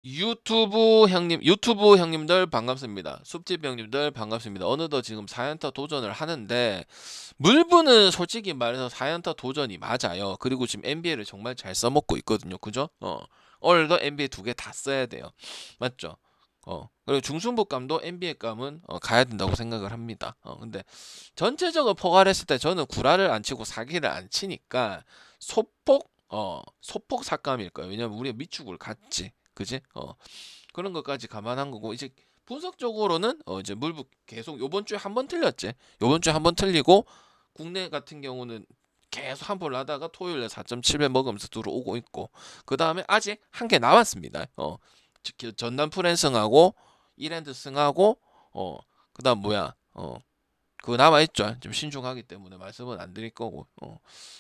유튜브 형님들 반갑습니다. 숲집 형님들 반갑습니다. 어느덧 지금 4연타 도전을 하는데 물분은 솔직히 말해서 4연타 도전이 맞아요. 그리고 지금 NBA를 정말 잘 써먹고 있거든요. 그죠? 오늘도 NBA 두 개 다 써야 돼요. 맞죠? 그리고 중순부감도 NBA 감은 가야 된다고 생각을 합니다. 근데 전체적으로 포괄했을 때 저는 구라를 안 치고 사기를 안 치니까 소폭 삭감일 거예요. 왜냐면 우리가 미축을 갔지. 그지? 그런 것까지 감안한 거고 이제 분석적으로는 이제 물부 계속 요번 주에 한 번 틀렸지. 요번 주에 한 번 틀리고 국내 같은 경우는 계속 한 번 하다가 토요일에 4.7배 먹으면서 들어오고 있고 그 다음에 아직 한 개 남았습니다. 전남 프랜승하고 이랜드 승하고 그다음 뭐야 그거 남아있죠. 좀 신중하기 때문에 말씀은 안 드릴 거고.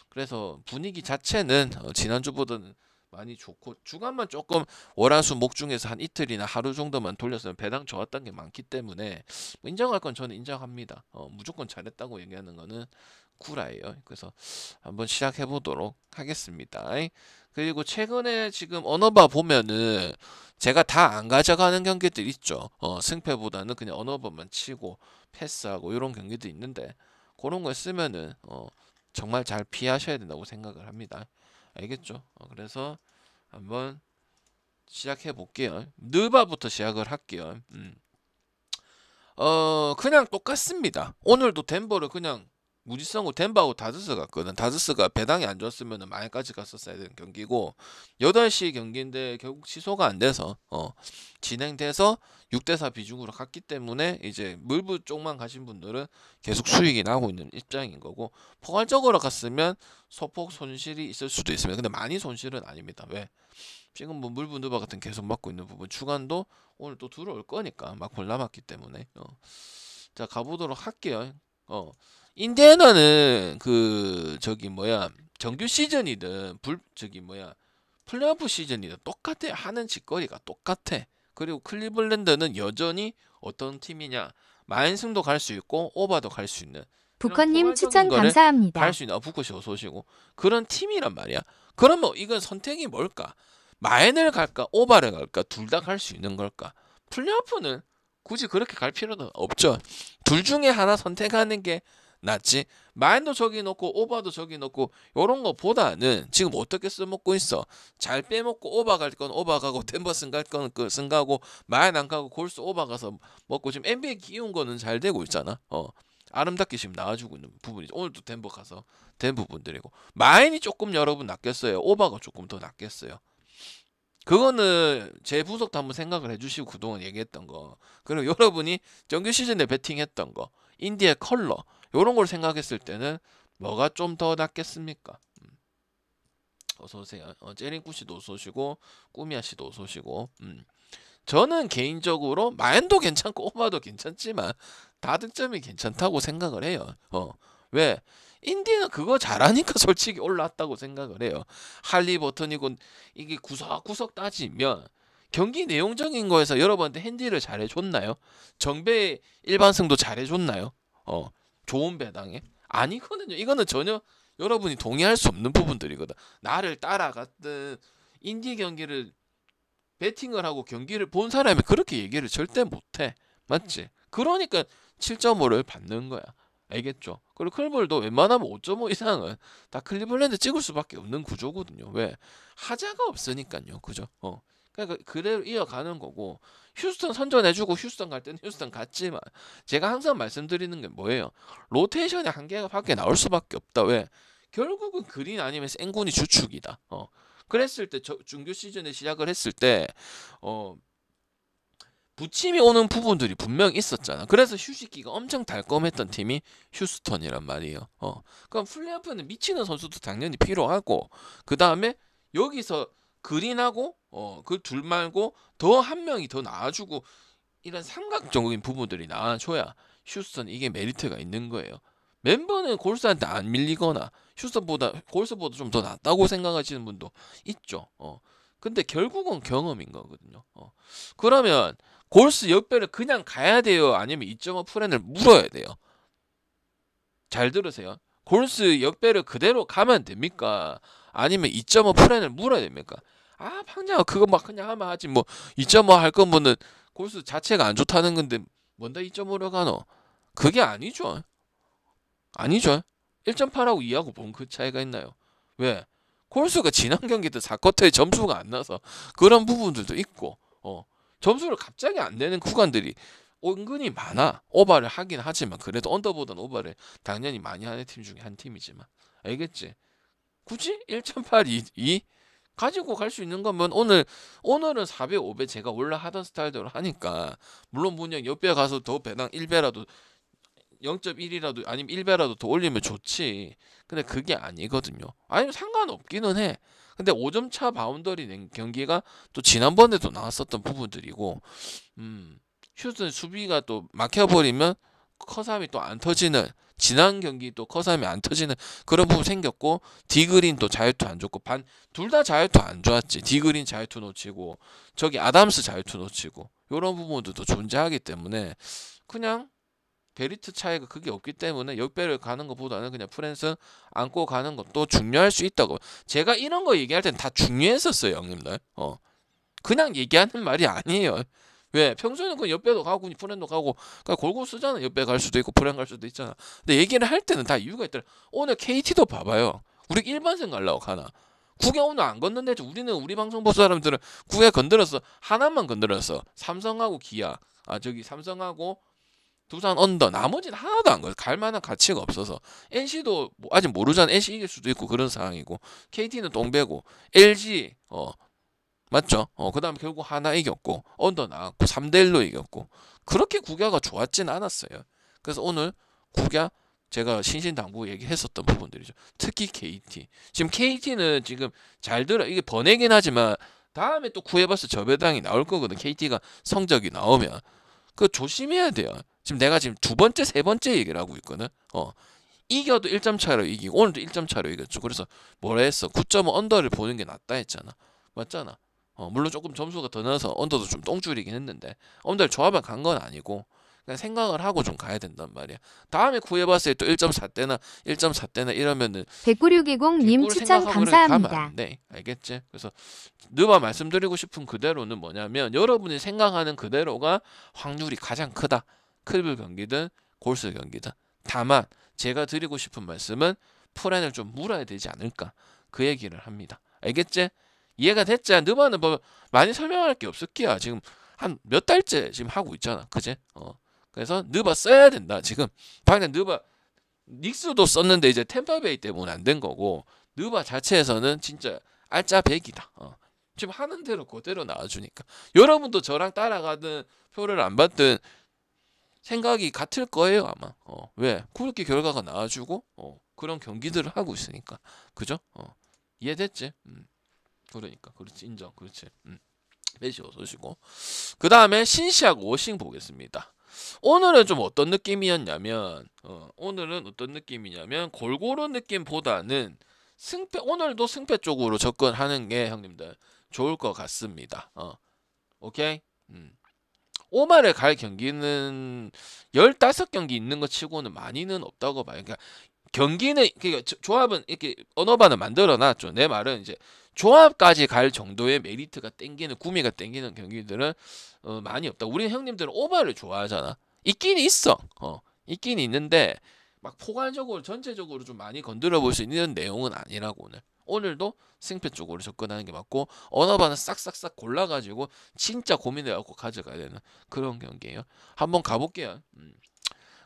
그래서 분위기 자체는 지난주보다는 많이 좋고 주간만 조금 월화수목 중에서 한 이틀이나 하루 정도만 돌렸으면 배당 좋았던 게 많기 때문에 뭐 인정할 건 저는 인정합니다. 무조건 잘했다고 얘기하는 거는 구라예요. 그래서 한번 시작해 보도록 하겠습니다. 그리고 최근에 지금 언어바 보면은 제가 다 안 가져가는 경기들 있죠. 승패보다는 그냥 언어바만 치고 패스하고 이런 경기도 있는데 그런 거 쓰면은 정말 잘 피하셔야 된다고 생각을 합니다. 알겠죠? 그래서 한번 시작해 볼게요. 느바부터 시작을 할게요. 그냥 똑같습니다. 오늘도 덴버를 그냥 무지성으로 덴버하고 다저스 갔거든. 다저스가 배당이 안 좋았으면 마이까지 갔었어야 되는 경기고 8시 경기인데 결국 취소가 안 돼서 진행돼서 6대4 비중으로 갔기 때문에 이제 물부 쪽만 가신 분들은 계속 수익이 나고 있는 입장인 거고 포괄적으로 갔으면 소폭 손실이 있을 수도 있습니다. 근데 많이 손실은 아닙니다. 왜? 지금 뭐 물부 누바 같은 계속 맞고 있는 부분 주간도 오늘 또 들어올 거니까 막골 남았기 때문에 자 가보도록 할게요. 인디애나는 그 저기 뭐야 정규 시즌이든 저기 뭐야 플레이오프 시즌이든 똑같아. 하는 짓거리가 똑같아. 그리고 클리블랜드는 여전히 어떤 팀이냐 마인승도 갈 수 있고 오바도 갈 수 있는 이런 부커님 포괄적인 추천 거를 갈 감사합니다. 수 있는 부커시 어서 오시고 그런 팀이란 말이야. 그러면 이건 선택이 뭘까? 마인을 갈까 오바를 갈까 둘 다 갈 수 있는 걸까? 플레이오프는 굳이 그렇게 갈 필요는 없죠. 둘 중에 하나 선택하는 게 낫지. 마인도 저기 놓고 오바도 저기 놓고 요런 거보다는 지금 어떻게 써먹고 있어. 잘 빼먹고 오바 갈 건 오바 가고 템버슨 갈 건 승 가고 마인 안 가고 골스 오바 가서 먹고 지금 NBA 기운 거는 잘 되고 있잖아. 아름답게 지금 나와주고 있는 부분이죠. 오늘도 덴버 가서 된 부분들이고 마인이 조금 여러분 낫겠어요. 오바가 조금 더 낫겠어요. 그거는 제 분석도 한번 생각을 해주시고 그동안 얘기했던 거 그리고 여러분이 정규 시즌에 베팅했던 거 인디의 컬러 요런 걸 생각했을 때는 뭐가 좀 더 낫겠습니까? 어서 오세요. 제링쿠 씨도 어서 오시고 꾸미야 씨도 어서 오시고. 저는 개인적으로 마인도 괜찮고 오바도 괜찮지만 다득점이 괜찮다고 생각을 해요. 왜? 인디는 그거 잘하니까 솔직히 올라왔다고 생각을 해요. 할리버튼이고 이게 구석구석 따지면 경기 내용적인 거에서 여러분한테 핸디를 잘해줬나요? 정배 일반승도 잘해줬나요? 좋은 배당에? 아니거든요. 이거는 전혀 여러분이 동의할 수 없는 부분들이거든. 나를 따라갔든 인디 경기를 배팅을 하고 경기를 본 사람이 그렇게 얘기를 절대 못해. 맞지? 그러니까 7.5를 받는 거야. 알겠죠? 그리고 클볼도 웬만하면 5.5 이상은 다 클리블랜드 찍을 수밖에 없는 구조거든요. 왜? 하자가 없으니까요. 그죠? 그러니까 그대로 이어가는 거고 휴스턴 선전해주고 휴스턴 갈 때는 휴스턴 갔지만 제가 항상 말씀드리는 게 뭐예요? 로테이션의 한계가 밖에 나올 수밖에 없다. 왜? 결국은 그린 아니면 생군이 주축이다. 그랬을 때 중교 시즌에 시작을 했을 때 부침이 오는 부분들이 분명 있었잖아. 그래서 휴식기가 엄청 달콤했던 팀이 휴스턴이란 말이에요. 그럼 플레이오프는 미치는 선수도 당연히 필요하고 그 다음에 여기서 그린하고 그 둘 말고 더 한 명이 더 나와주고 이런 삼각적인 부분들이 나와줘야 휴스턴 이게 메리트가 있는 거예요. 멤버는 골스한테 안 밀리거나 휴스턴보다 골스보다 좀 더 낫다고 생각하시는 분도 있죠. 근데 결국은 경험인 거거든요. 그러면 골스 역배를 그냥 가야 돼요? 아니면 2.5 프랜을 물어야 돼요? 잘 들으세요. 골스 역배를 그대로 가면 됩니까? 아니면 2.5 프랜을 물어야 됩니까? 아 방장 그거 막 그냥 하면 하지 뭐 2.5 할 거면은 골수 자체가 안 좋다는 건데 뭔다 2.5로 가노? 그게 아니죠. 아니죠. 1.8하고 2하고 뭔 그 차이가 있나요? 왜? 골수가 지난 경기 때 4쿼터에 점수가 안 나서 그런 부분들도 있고 점수를 갑자기 안 내는 구간들이 은근히 많아. 오버를 하긴 하지만 그래도 언더보다는 오버를 당연히 많이 하는 팀 중에 한 팀이지만 알겠지? 굳이 1.82 가지고 갈 수 있는 거면 오늘은 4배 5배 제가 원래 하던 스타일대로 하니까 물론 문영 옆에 가서 더 배당 1배라도 0.1이라도 아니면 1배라도 더 올리면 좋지. 근데 그게 아니거든요. 아니면 상관없기는 해. 근데 5점 차 바운더리 낸 경기가 또 지난번에도 나왔었던 부분들이고 휴스턴 수비가 또 막혀버리면 커삼이 또 안 터지는 지난 경기 또 커삼이 안 터지는 그런 부분 생겼고 디그린 또 자유투 안 좋고 둘 다 자유투 안 좋았지. 디그린 자유투 놓치고 저기 아담스 자유투 놓치고 이런 부분들도 존재하기 때문에 그냥 베리트 차이가 그게 없기 때문에 역배를 가는 것보다는 그냥 프랜스 안고 가는 것도 중요할 수 있다고. 제가 이런 거 얘기할 땐 다 중요했었어요, 형님들. 그냥 얘기하는 말이 아니에요. 왜? 평소에는 그 옆배도 가고 프랜도 가고 그냥 골고 쓰잖아. 옆배 갈 수도 있고 프랜 갈 수도 있잖아. 근데 얘기를 할 때는 다 이유가 있더라. 오늘 KT도 봐봐요. 우리 일반생 가려고 가나. 국외 오늘 안 건드는데 우리는 우리 방송 본 사람들은 국외 건드렸어. 하나만 건드렸어. 삼성하고 기아. 저기 삼성하고 두산 언더 나머지는 하나도 안 걸. 갈 만한 가치가 없어서 NC도 아직 모르잖아. NC 이길 수도 있고 그런 상황이고 KT는 똥배고 LG 맞죠? 그다음에 결국 하나 이겼고 언더 나왔고 3대1로 이겼고 그렇게 국야가 좋았진 않았어요. 그래서 오늘 국야 제가 신신당부 얘기했었던 부분들이죠. 특히 KT. 지금 KT는 지금 잘 들어. 이게 번외긴 하지만 다음에 또 쿠에바스 저배당이 나올 거거든. KT가 성적이 나오면. 그거 조심해야 돼요. 지금 내가 지금 두 번째, 세 번째 얘기를 하고 있거든. 이겨도 1점 차로 이기고 오늘도 1점 차로 이겼죠. 그래서 뭐라 했어? 9.5 언더를 보는 게 낫다 했잖아. 맞잖아. 물론 조금 점수가 더 나서 언더도 좀 똥줄이긴 했는데 언더를 조합을 간 건 아니고 그냥 생각을 하고 좀 가야 된단 말이야. 다음에 구해봤을 때 또 1.4대나 1.4대나 이러면은 19620님 추천 감사합니다. 안 돼. 알겠지? 그래서 누가 말씀드리고 싶은 그대로는 뭐냐면 여러분이 생각하는 그대로가 확률이 가장 크다. 클블 경기든 골스 경기든. 다만 제가 드리고 싶은 말씀은 프랜을 좀 물어야 되지 않을까. 그 얘기를 합니다. 알겠지? 이해가 됐지? 너만은 뭐 많이 설명할 게 없을 게야. 지금 한 몇 달째 지금 하고 있잖아. 그제? 그래서 느바 써야 된다. 지금 방금 느바 닉스도 썼는데 이제 템파베이 때문에 안 된 거고 느바 자체에서는 진짜 알짜배기다. 지금 하는 대로 그대로 나와주니까 여러분도 저랑 따라가든 표를 안 받든 생각이 같을 거예요 아마. 왜? 그렇게 결과가 나와주고 그런 경기들을 하고 있으니까 그죠? 이해됐지? 그러니까 그렇지 인정 그렇지. 매시 어서 오시고 그 다음에 신시하고 워싱 보겠습니다. 오늘은 좀 어떤 느낌이었냐면 골고루 느낌보다는 승패 오늘도 승패 쪽으로 접근하는 게 형님들 좋을 것 같습니다. 오케이. 오마를 갈 경기는 15경기 있는 것 치고는 많이는 없다고 봐요. 그러니까 경기는 그러니까 조합은 이렇게 언어반을 만들어 놨죠. 내 말은 이제 조합까지 갈 정도의 메리트가 땡기는 구미가 땡기는 경기들은 많이 없다. 우리 형님들은 오바를 좋아하잖아. 있긴 있어. 있긴 있는데 막 포괄적으로 전체적으로 좀 많이 건드려 볼 수 있는 내용은 아니라고 오늘도 승패 쪽으로 접근하는 게 맞고 언어반은 싹싹싹 골라가지고 진짜 고민해갖고 가져가야 되는 그런 경기예요. 한번 가볼게요.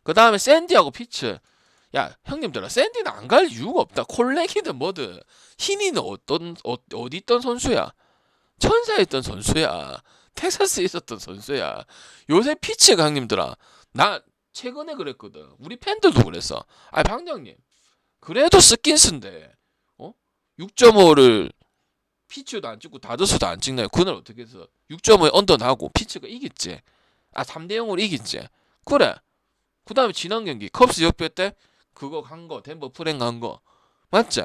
그 다음에 샌디하고 피츠. 야 형님들아 샌디는 안 갈 이유가 없다. 콜렉이든 뭐든 희니는 어디 있던 선수야. 천사에 있던 선수야. 텍사스에 있었던 선수야. 요새 피츠가 형님들아 나 최근에 그랬거든. 우리 팬들도 그랬어. 아니 방장님 그래도 스킨스인데 6.5를 피츠도 안 찍고 다저스도 안 찍나요? 그날 어떻게 해서 6.5에 언더 나고 피츠가 이겼지. 3대0으로 이겼지. 그래. 그 다음에 지난 경기 컵스 역배 때 그거 간 거 덴버 프랭 간 거 맞지?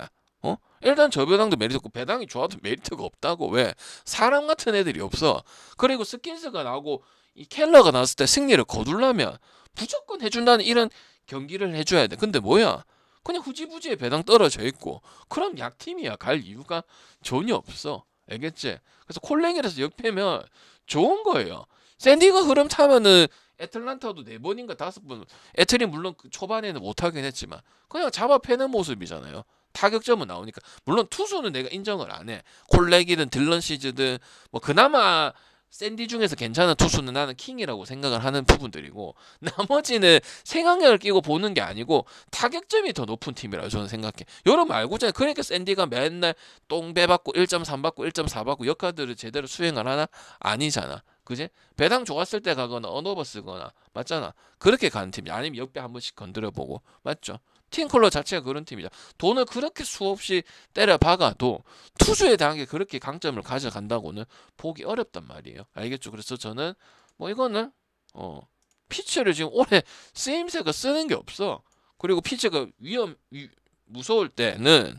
일단 저 배당도 메리트 없고 배당이 좋아도 메리트가 없다고. 왜? 사람 같은 애들이 없어. 그리고 스킨스가 나오고 이 켈러가 나왔을 때 승리를 거둘라면 무조건 해준다는 이런 경기를 해줘야 돼. 근데 뭐야? 그냥 후지부지에 배당 떨어져 있고 그럼 약팀이야. 갈 이유가 전혀 없어. 알겠지? 그래서 콜랭이라서 역패면 좋은 거예요. 샌디가 흐름 타면은 애틀란타도 4번인가 5번, 애틀이 물론 그 초반에는 못하긴 했지만 그냥 잡아 패는 모습이잖아요. 타격점은 나오니까. 물론 투수는 내가 인정을 안 해. 콜렉이든 딜런 시즈든 뭐 그나마 샌디 중에서 괜찮은 투수는 나는 킹이라고 생각을 하는 부분들이고, 나머지는 생각력을 끼고 보는 게 아니고 타격점이 더 높은 팀이라고 저는 생각해. 여러분 알고잖아요. 그러니까 샌디가 맨날 똥배 받고 1.3 받고 1.4 받고 역할들을 제대로 수행을 하나? 아니잖아. 그지? 배당 좋았을 때 가거나 언어버 쓰거나 맞잖아. 그렇게 가는 팀이 아니면 역배 한 번씩 건드려보고 맞죠? 팀 컬러 자체가 그런 팀이죠. 돈을 그렇게 수없이 때려 박아도 투수에 대한 게 그렇게 강점을 가져간다고는 보기 어렵단 말이에요. 알겠죠? 그래서 저는 뭐 이거는 피치를 지금 올해 쓰임새가 쓰는 게 없어. 그리고 피치가 무서울 때는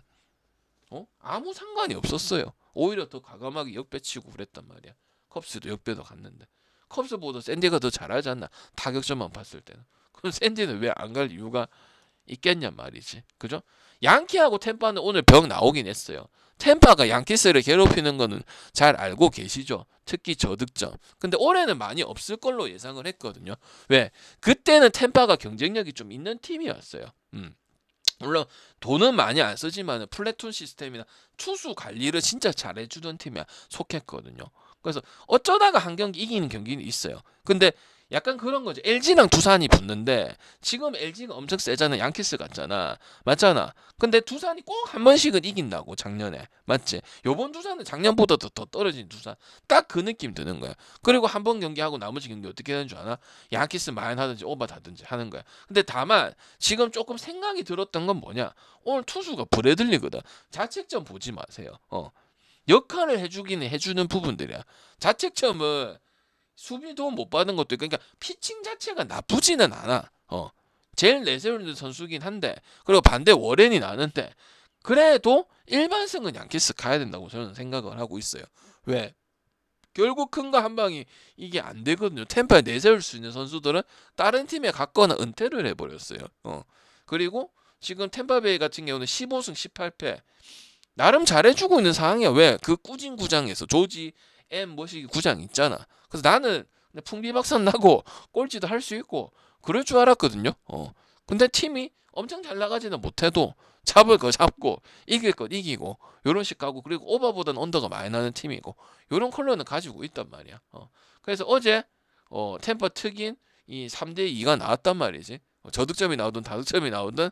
아무 상관이 없었어요. 오히려 더 과감하게 역배치고 그랬단 말이야. 컵스도 역배도 갔는데 컵스보다 샌디가 더 잘하지 않나? 타격점만 봤을 때는. 그럼 샌디는 왜 안 갈 이유가 있겠냔 말이지. 그죠? 양키하고 템파는 오늘 병 나오긴 했어요. 템파가 양키스를 괴롭히는 거는 잘 알고 계시죠. 특히 저득점. 근데 올해는 많이 없을 걸로 예상을 했거든요. 왜? 그때는 템파가 경쟁력이 좀 있는 팀이었어요. 물론 돈은 많이 안 쓰지만 플래툰 시스템이나 투수 관리를 진짜 잘해주던 팀에 속했거든요. 그래서 어쩌다가 한 경기 이기는 경기는 있어요. 근데 약간 그런 거죠. LG랑 두산이 붙는데 지금 LG가 엄청 세잖아. 양키스 같잖아. 맞잖아. 근데 두산이 꼭 한 번씩은 이긴다고 작년에. 맞지? 요번 두산은 작년보다 더 떨어진 두산. 딱 그 느낌 드는 거야. 그리고 한 번 경기하고 나머지 경기 어떻게 되는 줄 아나? 양키스 마인 하든지 오버 하든지 하는 거야. 근데 다만 지금 조금 생각이 들었던 건 뭐냐? 오늘 투수가 브래들리거든. 자책점 보지 마세요. 역할을 해주기는 해주는 부분들이야. 자책점은 수비 도움 못 받은 것도 있고, 그러니까 피칭 자체가 나쁘지는 않아. 제일 내세우는 선수긴 한데, 그리고 반대 워렌이 나는데, 그래도 일반승은 양키스 가야 된다고 저는 생각을 하고 있어요. 왜? 결국 큰 거 한 방이 이게 안 되거든요. 템파에 내세울 수 있는 선수들은 다른 팀에 갔거나 은퇴를 해버렸어요. 그리고 지금 템파베이 같은 경우는 15승 18패. 나름 잘해주고 있는 상황이야. 왜? 그 꾸진 구장에서 조지 M 뭐시 구장 있잖아. 그래서 나는 풍비박산 나고 꼴찌도 할 수 있고 그럴 줄 알았거든요. 근데 팀이 엄청 잘 나가지는 못해도 잡을 거 잡고 이길 거 이기고 요런 식 가고, 그리고 오버보다는 언더가 많이 나는 팀이고 요런 컬러는 가지고 있단 말이야. 그래서 어제 템퍼 특인 이 3대2가 나왔단 말이지. 저득점이 나오든 다득점이 나오든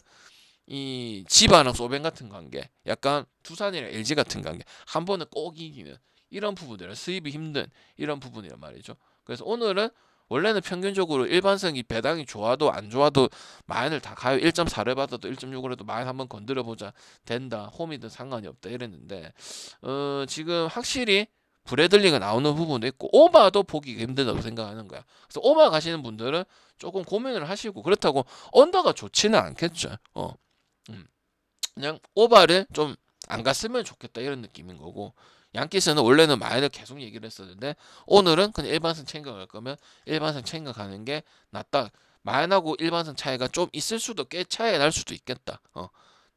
이 지바랑 소벤 같은 관계, 약간 두산이랑 LG 같은 관계, 한 번은 꼭 이기는 이런 부분들은 수입이 힘든 이런 부분이란 말이죠. 그래서 오늘은 원래는 평균적으로 일반성이 배당이 좋아도 안 좋아도 마인을 다 가요. 1.4를 받아도 1.6을 해도 마인 한번 건드려보자 된다. 홈이든 상관이 없다 이랬는데 지금 확실히 브래들리가 나오는 부분도 있고 오바도 보기가 힘들다고 생각하는 거야. 그래서 오바 가시는 분들은 조금 고민을 하시고, 그렇다고 언더가 좋지는 않겠죠. 그냥 오바를 좀 안 갔으면 좋겠다 이런 느낌인 거고, 양키스는 원래는 마인을 계속 얘기를 했었는데 오늘은 그냥 일반선 챙겨갈 거면 일반선 챙겨가는 게 낫다. 마인하고 일반선 차이가 좀 있을 수도, 꽤 차이가 날 수도 있겠다.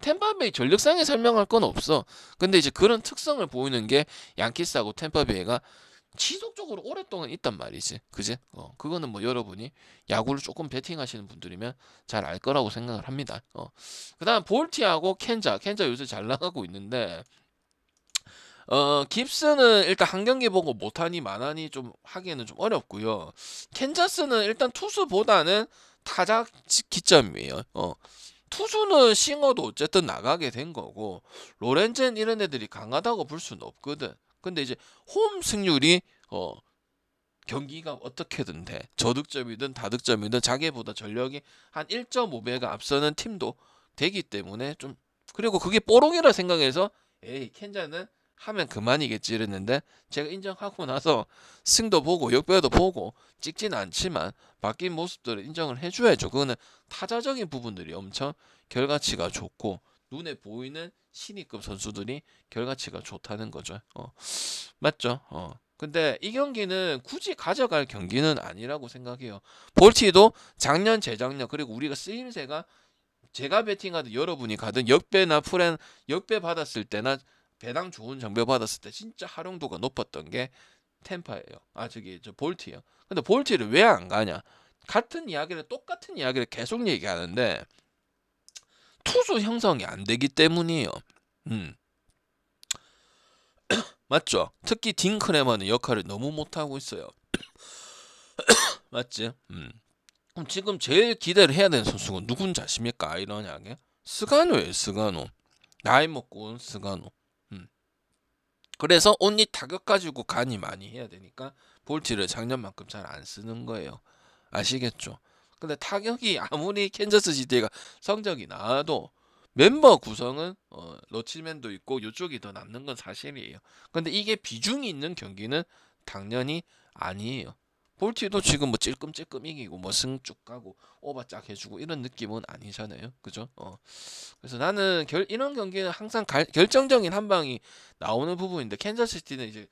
템파베이 전력상에 설명할 건 없어. 근데 이제 그런 특성을 보이는 게 양키스하고 템파베이가 지속적으로 오랫동안 있단 말이지. 그지? 그거는 뭐 여러분이 야구를 조금 베팅하시는 분들이면 잘 알 거라고 생각을 합니다. 그다음 볼티하고 켄자 요새 잘 나가고 있는데 깁스는 일단 한 경기 보고 못하니 만하니 좀 하기에는 좀 어렵고요. 켄자스는 일단 투수보다는 타자 기점이에요. 투수는 싱어도 어쨌든 나가게 된 거고 로렌젠 이런 애들이 강하다고 볼 수는 없거든. 근데 이제 홈 승률이 경기가 어떻게든 돼. 저득점이든 다득점이든 자기보다 전력이 한 1.5배가 앞서는 팀도 되기 때문에 좀, 그리고 그게 뽀록이라 생각해서 에이 켄자는 하면 그만이겠지 이랬는데 제가 인정하고 나서 승도 보고 역배도 보고 찍지는 않지만 바뀐 모습들을 인정을 해줘야죠. 그거는 타자적인 부분들이 엄청 결과치가 좋고 눈에 보이는 신입급 선수들이 결과치가 좋다는 거죠. 맞죠? 근데 이 경기는 굳이 가져갈 경기는 아니라고 생각해요. 볼티도 작년, 재작년, 그리고 우리가 쓰임새가 제가 배팅하든 여러분이 가든 역배나 역배 받았을 때나 배당 좋은 장벽 받았을 때 진짜 활용도가 높았던 게 템파예요. 저 볼트예요. 근데 볼트를 왜 안 가냐? 똑같은 이야기를 계속 얘기하는데 투수 형성이 안 되기 때문이에요. 맞죠? 특히 딘 크레머는 역할을 너무 못하고 있어요. 맞지? 그럼 지금 제일 기대를 해야 되는 선수가 누군지 아십니까? 아이러니하게 스가노예요. 스가노. 나이 먹고 온 스가노. 그래서 온리 타격 가지고 간이 많이 해야 되니까 볼트를 작년만큼 잘 안 쓰는 거예요. 아시겠죠? 근데 타격이 아무리 캔자스 시티가 성적이 나와도 멤버 구성은 러치맨도 있고 이쪽이 더 낫는 건 사실이에요. 근데 이게 비중이 있는 경기는 당연히 아니에요. 볼티도 지금 뭐 찔끔찔끔 이기고 뭐 승쭉 가고 오바짝 해주고 이런 느낌은 아니잖아요. 그죠? 그래서 나는 이런 경기는 항상 결정적인 한 방이 나오는 부분인데 캔자스시티는 이제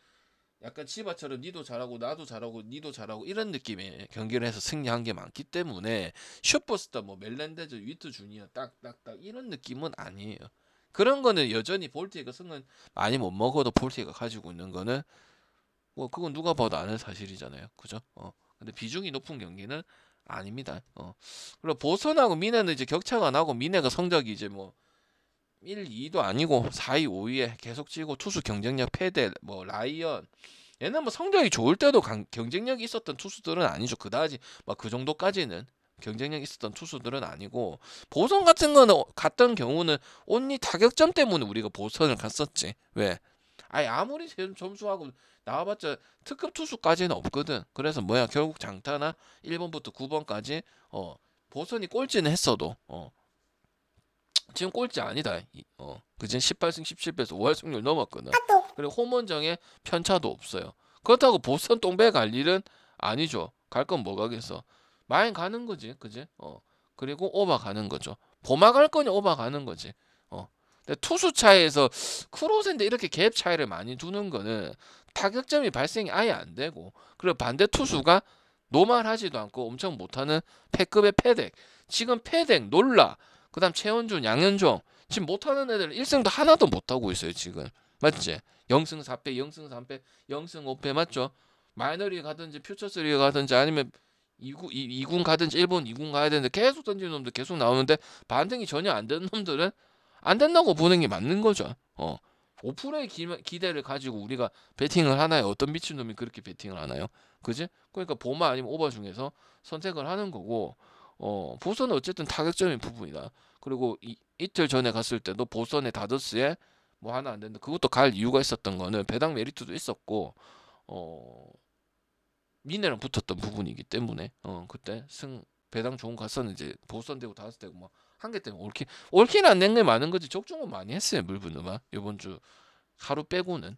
약간 치바처럼 니도 잘하고 나도 잘하고 니도 잘하고 이런 느낌의 경기를 해서 승리한 게 많기 때문에 슈퍼스타 뭐 멜렌데즈 위트 주니어 딱딱딱 이런 느낌은 아니에요. 그런 거는 여전히 볼티가 승은 많이 못 먹어도 볼티가 가지고 있는 거는 뭐 그건 누가 봐도 아는 사실이잖아요. 그죠? 근데 비중이 높은 경기는 아닙니다. 그리고 보선하고 미네는 이제 격차가 나고 미네가 성적이 이제 뭐 1, 2도 아니고 4위, 5위에 계속 치고 투수 경쟁력 패대 뭐 라이언 얘는 뭐 성적이 좋을 때도 경쟁력이 있었던 투수들은 아니죠. 그다지 막 그 정도까지는 경쟁력 있었던 투수들은 아니고 보선 같은 거는 갔던 경우는 온리 타격점 때문에 우리가 보선을 갔었지. 왜? 아무리 점수하고 나와봤자 특급 투수까지는 없거든. 그래서 결국 장타나 1번부터 9번까지 보선이 꼴찌는 했어도 지금 꼴찌 아니다. 그지? 18승 17패에서 5할 승률 넘었거든. 그리고 홈원정에 편차도 없어요. 그렇다고 보선 똥배 갈 일은 아니죠. 갈 건 뭐 가겠어. 마인 가는 거지. 그지? 그리고 오바 가는 거죠. 보마 갈 거니 오바 가는 거지. 근데 투수 차이에서 크로스인데 이렇게 갭 차이를 많이 두는 거는 타격점이 발생이 아예 안 되고 그리고 반대 투수가 노말하지도 않고 엄청 못하는 패급의 패덱 지금 패덱 놀라 그다음 최원준 양현종 지금 못하는 애들 1승도 하나도 못하고 있어요 지금 맞지? 0승 4패 0승 3패 0승 5패 맞죠? 마이너리 가든지 퓨처스리 가든지 아니면 2군 가든지 일본 2군 가야 되는데 계속 던지는 놈들 계속 나오는데 반등이 전혀 안 되는 놈들은 안 된다고 보는 게 맞는 거죠. 5%의 기대를 가지고 우리가 배팅을 하나요? 어떤 미친놈이 그렇게 배팅을 하나요? 그지? 그러니까 보마 아니면 오버 중에서 선택을 하는 거고 보선은 어쨌든 타격점인 부분이다. 그리고 이틀 전에 갔을 때도 보선의 다저스에 뭐 하나 안 됐는데 그것도 갈 이유가 있었던 거는 배당 메리트도 있었고 미네랑 붙었던 부분이기 때문에 그때 배당 좋은 거 갔었는데 이제 보선 되고 다저스 되고 뭐 한 개 때문에 올킬은 안 낸 게 많은 거지 적중은 많이 했어요 물분음아 이번 주 하루 빼고는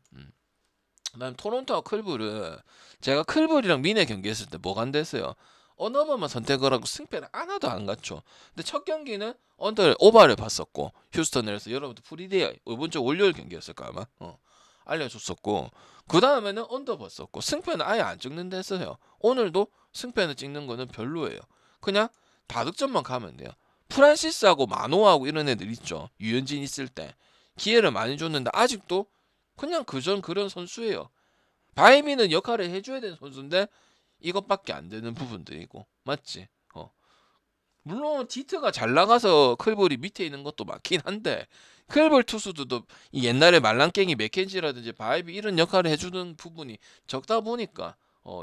그다음 토론토와 클불은 제가 클불이랑 미네 경기했을 때 뭐가 안 됐어요 언어버만 선택을 하고 승패는 하나도 안 갔죠 근데 첫 경기는 언더를 오버를 봤었고 휴스턴에서 여러분들 프리데이 이번 주 월요일 경기였을까 아마 알려줬었고 그 다음에는 언더 봤었고 승패는 아예 안 찍는다 했어요 오늘도 승패는 찍는 거는 별로예요 그냥 다득점만 가면 돼요 프란시스하고 마노하고 이런 애들 있죠. 유현진 있을 때 기회를 많이 줬는데 아직도 그냥 그런 선수예요. 바이비는 역할을 해줘야 되는 선수인데 이것밖에 안 되는 부분들이고 맞지? 물론 디트가 잘 나가서 클볼이 밑에 있는 것도 맞긴 한데 클볼 투수들도 옛날에 말랑깽이 맥켄지라든지 바이비 이런 역할을 해주는 부분이 적다 보니까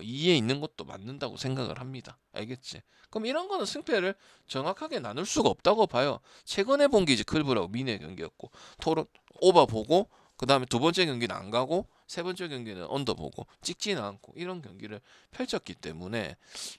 이에 있는 것도 맞는다고 생각을 합니다. 알겠지? 그럼 이런 거는 승패를 정확하게 나눌 수가 없다고 봐요. 최근에 본 게 이제 클브라고 미네 경기였고 토론 오바 보고 그 다음에 두 번째 경기는 안 가고 세 번째 경기는 언더 보고 찍지는 않고 이런 경기를 펼쳤기 때문에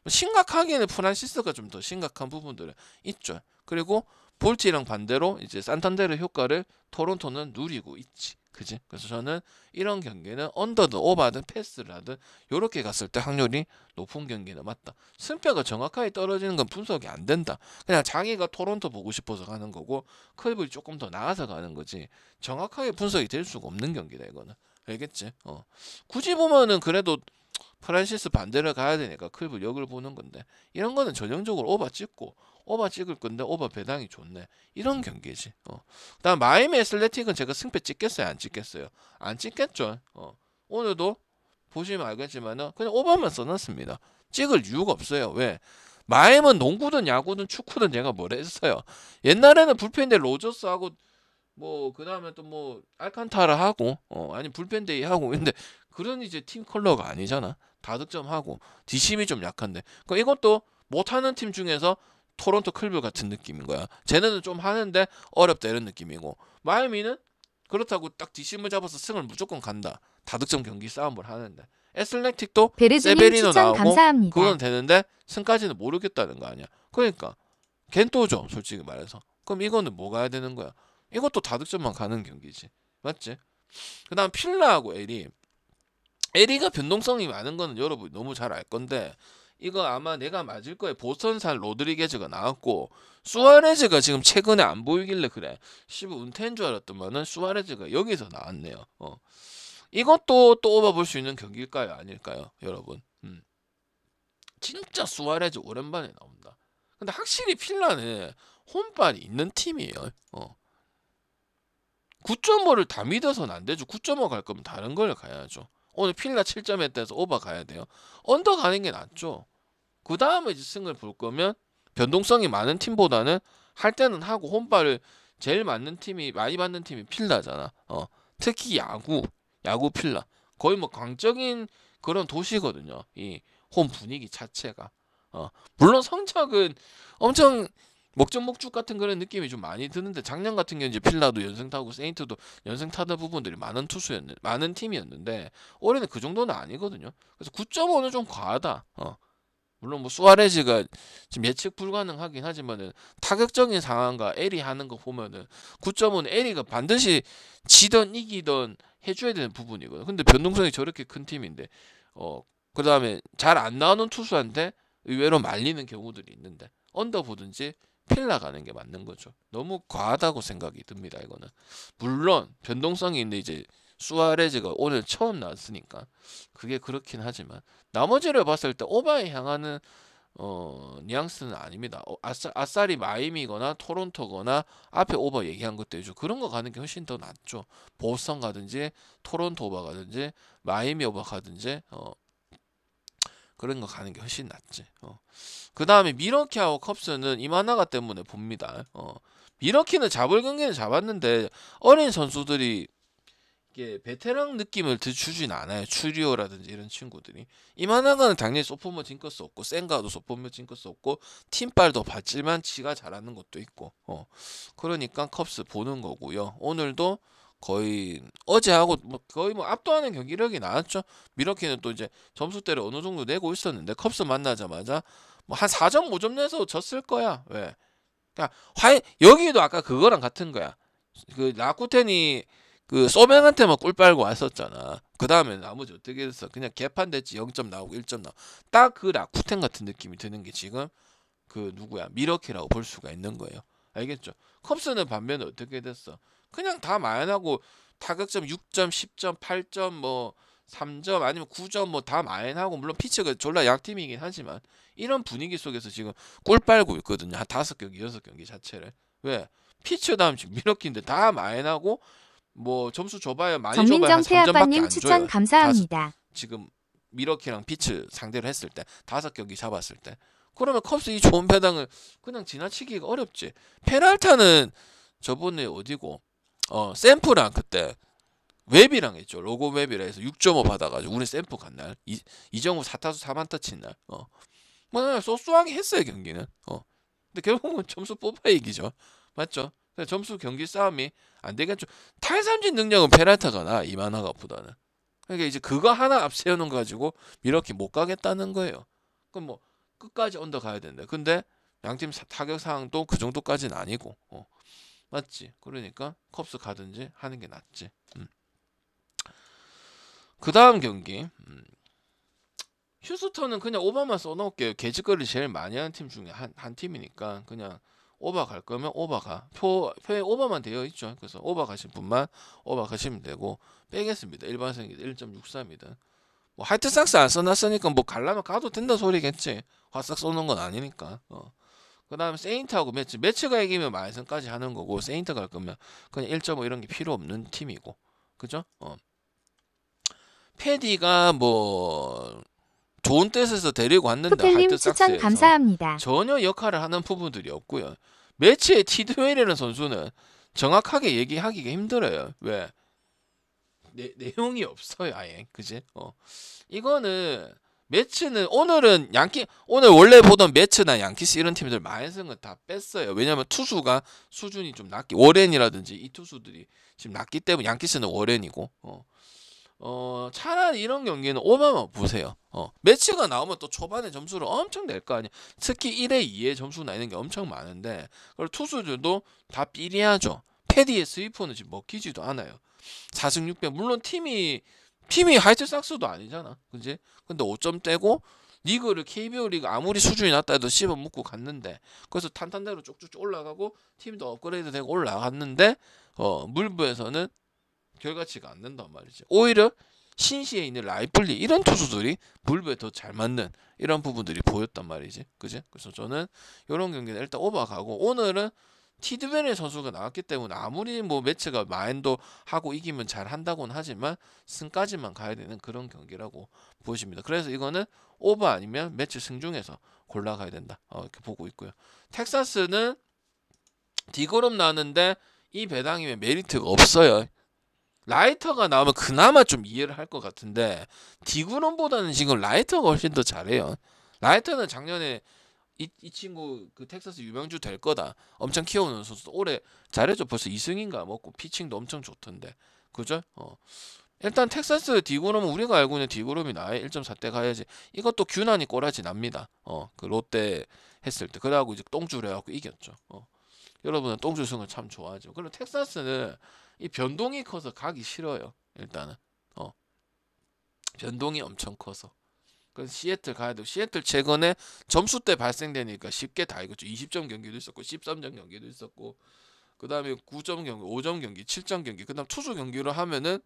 심각하게는 프란시스가 좀 더 심각한 부분들은 있죠. 그리고 볼티랑 반대로 이제 산탄데르 효과를 토론토는 누리고 있지. 그지? 그래서 저는 이런 경기는 언더든 오버든 패스를 하든 요렇게 갔을 때 확률이 높은 경기는 맞다. 승패가 정확하게 떨어지는 건 분석이 안 된다. 그냥 자기가 토론토 보고 싶어서 가는 거고 클블이 조금 더 나아서 가는 거지. 정확하게 분석이 될 수가 없는 경기다 이거는. 알겠지? 굳이 보면은 그래도 프란시스 반대를 가야 되니까 클브 역을 보는 건데 이런 거는 전형적으로 오버 찍고 오버 찍을 건데 오버 배당이 좋네 이런 경기지. 그다음 마이애미 애슬레틱은 제가 승패 찍겠어요 안 찍겠어요? 안 찍겠죠. 오늘도 보시면 알겠지만은 그냥 오버만 써놨습니다. 찍을 이유가 없어요. 왜? 마이애미는 농구든 야구든 축구든 제가 뭘 했어요. 옛날에는 불펜데 로저스하고 뭐 그다음에 또 뭐 알칸타라 하고 아니 불펜데이 하고 근데 그런 이제 팀 컬러가 아니잖아. 다득점하고 뒷심이 좀 약한데 이것도 못하는 팀 중에서 토론토 클브 같은 느낌인 거야. 쟤네는 좀 하는데 어렵다 이런 느낌이고 마이애미는 그렇다고 딱 뒷심을 잡아서 승을 무조건 간다. 다득점 경기 싸움을 하는데 애슬레틱도 베르주님 세베리노 추천 나오고 감사합니다. 그건 되는데 승까지는 모르겠다는 거 아니야. 그러니까 겐또죠 솔직히 말해서. 그럼 이거는 뭐 가야 되는 거야? 이것도 다득점만 가는 경기지. 맞지? 그 다음 필라하고 에리가 변동성이 많은 거는 여러분 너무 잘 알 건데 이거 아마 내가 맞을 거예요. 보스턴산 로드리게즈가 나왔고 수아레즈가 지금 최근에 안 보이길래 그래. 은퇴인 줄 알았더만은 수아레즈가 여기서 나왔네요. 이것도 또 오버볼 수 있는 경기일까요? 아닐까요? 여러분. 진짜 수아레즈 오랜만에 나온다. 근데 확실히 필라는 홈발이 있는 팀이에요. 9.5를 다 믿어서는 안 되죠. 9.5 갈 거면 다른 걸 가야죠. 오늘 필라 7점 했다해서 오버 가야 돼요. 언더 가는 게 낫죠. 그 다음에 이제 승을 볼 거면 변동성이 많은 팀보다는 할 때는 하고 홈발을 제일 많이 받는 팀이 필라잖아. 특히 야구 필라. 거의 뭐 광적인 그런 도시거든요. 이 홈 분위기 자체가. 물론 성적은 엄청 먹전먹죽 같은 그런 느낌이 좀 많이 드는데 작년 같은 경우는 이제 필라도 연승 타고 세인트도 연승 타던 부분들이 많은 팀이었는데 올해는 그 정도는 아니거든요. 그래서 9.5는 좀 과하다. 물론 뭐 수아레즈가 지금 예측 불가능하긴 하지만은 타격적인 상황과 에리 하는 거 보면은 9.5는 에리가 반드시 지던 이기던 해줘야 되는 부분이거든요. 근데 변동성이 저렇게 큰 팀인데 그 다음에 잘 안 나오는 투수한테 의외로 말리는 경우들이 있는데 언더 보든지 필라 가는 게 맞는 거죠. 너무 과하다고 생각이 듭니다. 이거는 물론 변동성이 있는데 이제 수아레즈가 오늘 처음 나왔으니까 그게 그렇긴 하지만 나머지를 봤을 때 오바에 향하는 뉘앙스는 아닙니다. 아싸리 마이미거나 토론토거나 앞에 오버 얘기한 것도 해줘. 그런 거 가는 게 훨씬 더 낫죠. 보스턴 가든지 토론토 오버 가든지 마이미 오버 가든지 그런 거 가는 게 훨씬 낫지. 그 다음에 미러키하고 컵스는 이마나가 때문에 봅니다. 미러키는 잡을 경기는 잡았는데 어린 선수들이 이게 베테랑 느낌을 주진 않아요. 추리오라든지 이런 친구들이. 이마나가는 당연히 소포모 징크스 없고 센가도 소포모 징크스 없고 팀빨도 봤지만 지가 잘하는 것도 있고. 그러니까 컵스 보는 거고요. 오늘도 거의 어제하고 거의 압도하는 경기력이 나왔죠. 미러키는 또 이제 점수대를 어느 정도 내고 있었는데 컵스 만나자마자 한 4점 5점 내서 졌을 거야. 왜? 그러니까 여기도 아까 그거랑 같은 거야. 그 라쿠텐이 그 소맹한테만 꿀 빨고 왔었잖아. 그 다음에 나머지 어떻게 됐어? 그냥 개판 됐지. 0점 나오고 1점 나오고. 딱 그 라쿠텐 같은 느낌이 드는 게 지금 그 누구야? 미러키라고 볼 수가 있는 거예요. 알겠죠? 컵스는 반면에 어떻게 됐어? 그냥 다 마연하고 타격점 6점, 10점, 8점, 뭐 3점 아니면 9점 뭐 다 마연하고 물론 피치가 졸라 약팀이긴 하지만 이런 분위기 속에서 지금 꿀 빨고 있거든요. 한 5경기, 6경기 자체를. 왜? 피치 다음 지금 미러키인데 다 마연하고 뭐 점수 줘봐야 많이 줘봐야 한 정민정 3점밖에 태아빠님 안 추천 줘요. 감사합니다. 지금 미러키랑 피치 상대를 했을 때 5경기 잡았을 때 그러면 컵스 이 좋은 배당을 그냥 지나치기가 어렵지. 페랄타는 저번에 어디고 샘프랑 그때 웹이랑 했죠. 로고 웹이라 해서 6.5 받아가지고 우리 샘프 간 날 이정우 4타수 4만타 친 날 뭐 소소하게 했어요 경기는. 근데 결국은 점수 뽑아 이기죠. 맞죠? 점수 경기 싸움이 안 되겠죠. 탈삼진 능력은 페랄타가 나 이만화가 보다는. 그러니까 이제 그거 하나 앞세우는 거 가지고 미러키 못 가겠다는 거예요. 그럼 뭐 끝까지 언더 가야 된다. 근데 양팀 타격 상황도 그 정도까지는 아니고. 맞지? 그러니까 컵스 가든지 하는 게 낫지. 그 다음 경기 휴스턴은 그냥 오버만 써놓을게요. 개짓거리 제일 많이 하는 팀 중에 한 팀이니까 그냥 오버 갈 거면 오버 가. 표에 오버만 되어 있죠. 그래서 오버 가신 분만 오버 가시면 되고 빼겠습니다. 일반생이든 1.63이든 뭐 화이트삭스 안 써놨으니까 뭐 갈라면 가도 된다 소리겠지. 화싹 쏘는 건 아니니까. 그 다음에 세인트하고 매치가 이기면 마이슨까지 하는 거고, 세인트 갈 거면 그냥 1.5 이런 게 필요 없는 팀이고, 그죠? 패디가 뭐 좋은 뜻에서 데리고 왔는데 푸필님 추천 화이트삭스에서 감사합니다. 전혀 역할을 하는 부분들이 없고요. 매치의 티드웨이라는 선수는 정확하게 얘기하기가 힘들어요. 왜? 내용이 없어요, 아예. 그지? 이거는 매치는 오늘 원래 보던 매치나 양키스 이런 팀들 마이슨은 다 뺐어요. 왜냐면 투수가 수준이 좀 낮기, 워렌이라든지 이 투수들이 지금 낮기 때문에 양키스는 워렌이고, 차라리 이런 경기는 오바마 보세요. 매치가 나오면 또 초반에 점수를 엄청 낼 거 아니야. 특히 1회, 2회 점수 나는 게 엄청 많은데, 그리고 투수들도 다 삐리하죠. 패디의 스위퍼는 지금 먹히지도 않아요. 4승 6패. 물론 팀이 화이트삭스도 아니잖아. 그지? 근데 5점 떼고 리그를 KBO 리그 아무리 수준이 낮다 해도 씹어 먹고 갔는데, 그래서 탄탄대로 쭉쭉 올라가고 팀도 업그레이드 되고 올라갔는데, 물부에서는 결과치가 안 된단 말이지. 오히려 신시에 있는 라이플리 이런 투수들이 물부에 더 잘 맞는 이런 부분들이 보였단 말이지. 그지? 그래서 저는 이런 경기는 일단 오버가고, 오늘은 티드베네 선수가 나왔기 때문에 아무리 뭐 매치가 마인도 하고 이기면 잘 한다고는 하지만 승까지만 가야 되는 그런 경기라고 보십니다. 그래서 이거는 오버 아니면 매치 승 중에서 골라가야 된다. 이렇게 보고 있고요. 텍사스는 디그롬 나왔는데 이 배당이면 메리트가 없어요. 라이터가 나오면 그나마 좀 이해를 할 것 같은데, 디그롬보다는 지금 라이터가 훨씬 더 잘해요. 라이터는 작년에 이 친구 그 텍사스 유명주 될 거다 엄청 키워오는 선수, 올해 잘해줘. 벌써 2승인가 먹고 피칭도 엄청 좋던데, 그죠? 일단 텍사스 디그롬은 우리가 알고 있는 디그롬이 나의 1.4대 가야지. 이것도 규난이 꼬라지 납니다. 그 롯데 했을 때 그러고 이제 똥줄 해갖고 이겼죠. 여러분은 똥줄 승을 참 좋아하죠. 그리고 텍사스는 이 변동이 커서 가기 싫어요. 일단은 변동이 엄청 커서. 그래서 시애틀 가야 되고, 시애틀 최근에 점수 때 발생되니까 쉽게 다 이겼죠. 20점 경기도 있었고 13점 경기도 있었고, 그 다음에 9점 경기, 5점 경기, 7점 경기, 그 다음 투수 경기로 하면은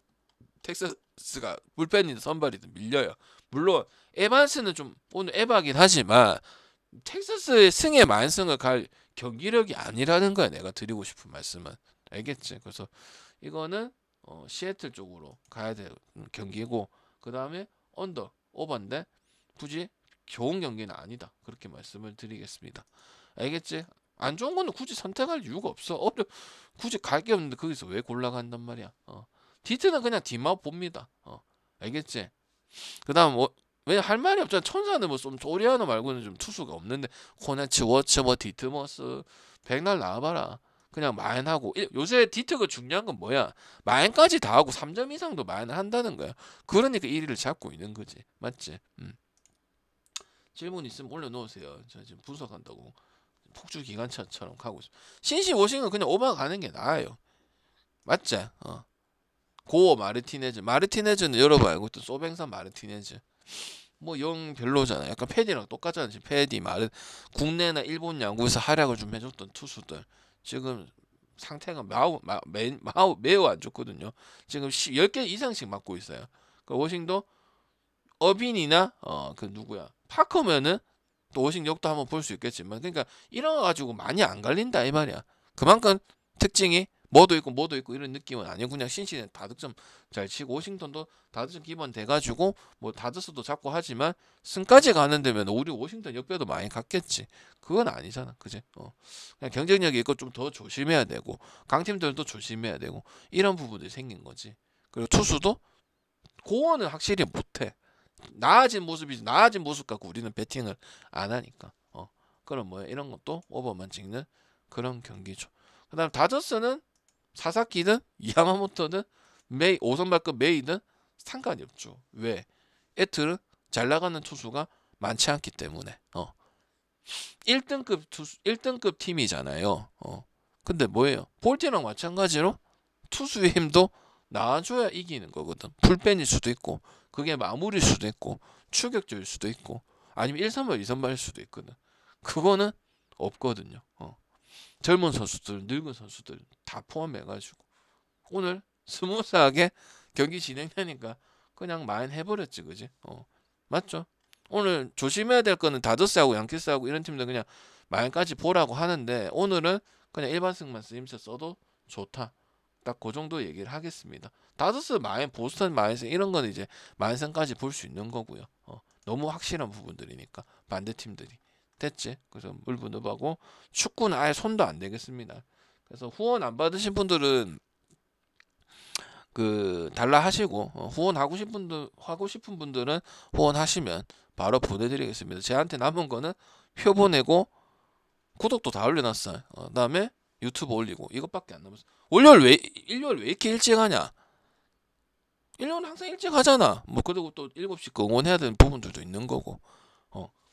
텍사스가 불펜이든 선발이든 밀려요. 물론 에반스는 좀 오늘 에바긴 하지만 텍사스의 승에 만승을 갈 경기력이 아니라는 거야. 내가 드리고 싶은 말씀은. 알겠지? 그래서 이거는 시애틀 쪽으로 가야 되는 경기고, 그 다음에 언더 오버인데 굳이 좋은 경기는 아니다. 그렇게 말씀을 드리겠습니다. 알겠지? 안 좋은 거는 굳이 선택할 이유가 없어. 굳이 갈 게 없는데 거기서 왜 골라간단 말이야. 디트는 그냥 디마 봅니다. 알겠지? 그 다음 왜 할 말이 없잖아. 천사는 뭐좀 조리아노 말고는 좀 투수가 없는데, 코네츠, 워츠, 뭐 디트머스 백날 나와봐라. 그냥 마인하고, 요새 디트가 중요한 건 뭐야? 마인까지 다 하고 3점 이상도 마인을 한다는 거야. 그러니까 1위를 잡고 있는 거지. 맞지? 질문 있으면 올려놓으세요. 저 지금 분석한다고 폭주 기관차처럼 가고 있어. 신시 워싱은 그냥 오바 가는 게 나아요. 맞지? 고어 마르티네즈는 여러분 알고 있던 소뱅산 마르티네즈. 뭐 영 별로잖아. 약간 패디랑 똑같잖아. 지금 패디 국내나 일본 야구에서 활약을 좀 해줬던 투수들 지금 상태가 매우 안 좋거든요. 지금 10개 이상씩 맞고 있어요. 그 워싱도 어빈이나 그 누구야 파커면은 또 워싱 역도 한번 볼 수 있겠지만, 그러니까 이런 거 가지고 많이 안 갈린다 이 말이야. 그만큼 특징이 뭐도 있고 이런 느낌은 아니고, 그냥 신시는 다득점 잘 치고, 워싱턴도 다득점 기본 돼가지고 뭐 다저스도 잡고 하지만 승까지 가는 데면 우리 워싱턴 역배도 많이 갔겠지. 그건 아니잖아, 그지? 그냥 경쟁력이 있고 좀 더 조심해야 되고, 강팀들도 조심해야 되고, 이런 부분들이 생긴 거지. 그리고 투수도 고원은 확실히 못해. 나아진 모습 갖고 우리는 배팅을 안 하니까. 그럼 뭐야, 이런 것도 오버만 찍는 그런 경기죠. 그다음 다저스는 사사키든 야마모토든 5선발급 메이든 상관이 없죠. 왜? 애틀은 잘 나가는 투수가 많지 않기 때문에. 1등급 팀이잖아요. 근데 뭐예요? 볼티랑 마찬가지로 투수의 힘도 나와줘야 이기는 거거든. 불펜일 수도 있고, 그게 마무리일 수도 있고, 추격조일 수도 있고, 아니면 1선발, 2선발일 수도 있거든. 그거는 없거든요. 젊은 선수들, 늙은 선수들 다 포함해가지고 오늘 스무스하게 경기 진행되니까 그냥 마인 해버렸지, 그지? 맞죠? 오늘 조심해야 될 거는 다저스하고 양키스하고 이런 팀들 그냥 마인까지 보라고 하는데 오늘은 그냥 일반승만 쓰임새 써도 좋다. 딱 그 정도 얘기를 하겠습니다. 다저스 마인, 보스턴 마인승 이런 건 이제 마인승까지 볼 수 있는 거고요. 너무 확실한 부분들이니까 반대 팀들이 됐지. 그래서 물분업하고 축구는 아예 손도 안 대겠습니다. 그래서 후원 안 받으신 분들은 그 달라 하시고 후원하고 싶은 분들은 후원하시면 바로 보내드리겠습니다. 제한테 남은 거는 표 보내고 구독도 다 올려놨어요. 그다음에 유튜브 올리고 이것밖에 안 남았어. 일요일 왜 이렇게 일찍 하냐? 일요일은 항상 일찍 하잖아. 뭐 그리고 또 7시 거 응원해야 되는 부분들도 있는 거고.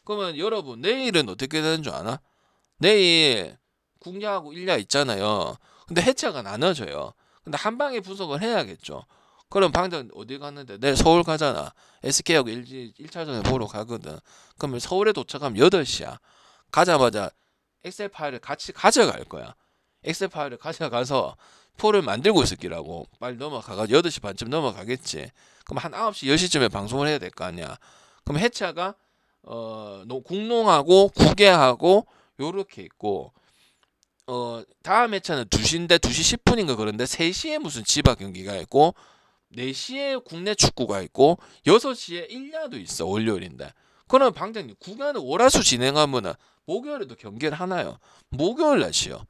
그러면 여러분 내일은 어떻게 되는 줄 아나? 내일 국야하고 일야 있잖아요. 근데 해체가 나눠져요. 근데 한 방에 분석을 해야겠죠. 그럼 방금 어디 갔는데 내일 서울 가잖아. SK하고 LG 1차전을 보러 가거든. 그러면 서울에 도착하면 8시야. 가자마자 엑셀 파일을 같이 가져갈 거야. 엑셀 파일을 가져가서 표를 만들고 있을 기라고. 빨리 넘어가가 8시 반쯤 넘어가겠지. 그럼 한 9시 10시쯤에 방송을 해야 될 거 아니야. 그럼 해차가 국농하고 국외하고 요렇게 있고 다음 회차는 2시인데 2시 10분인가 그런데 3시에 무슨 지바 경기가 있고 4시에 국내 축구가 있고 6시에 1야도 있어. 월요일인데. 그럼 방장님 국야는 월화수 진행하면은 목요일에도 경기를 하나요? 목요일 날 쉬어.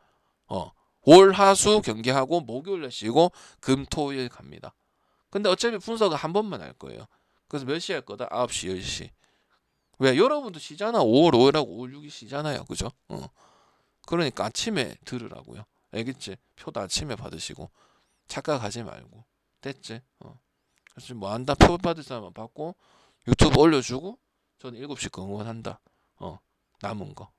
월화수 경기하고 목요일 날 쉬고 금토일 갑니다. 근데 어차피 분석은 한 번만 할 거예요. 그래서 몇 시에 할 거다? 9시 10시. 왜? 여러분도 쉬잖아. 5월 5일하고 5월 6일 쉬잖아요. 그죠? 그러니까 아침에 들으라고요. 알겠지? 표도 아침에 받으시고 착각하지 말고. 됐지? 그래서 뭐 한다 표 받을 사람은 받고 유튜브 올려주고 저는 7시 거 응원한다. 남은 거.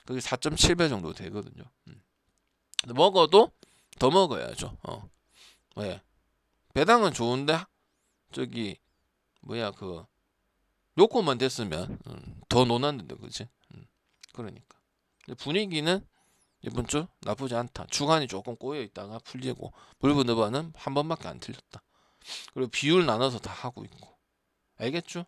그게 4.7배 정도 되거든요. 근데 먹어도 더 먹어야죠. 왜? 배당은 좋은데 저기 뭐야 그 요거만 됐으면 더 논았는데 그지? 그러니까 분위기는 이번 주 나쁘지 않다. 주간이 조금 꼬여 있다가 풀리고 물브느바는 한 번밖에 안 틀렸다. 그리고 비율 나눠서 다 하고 있고 알겠죠?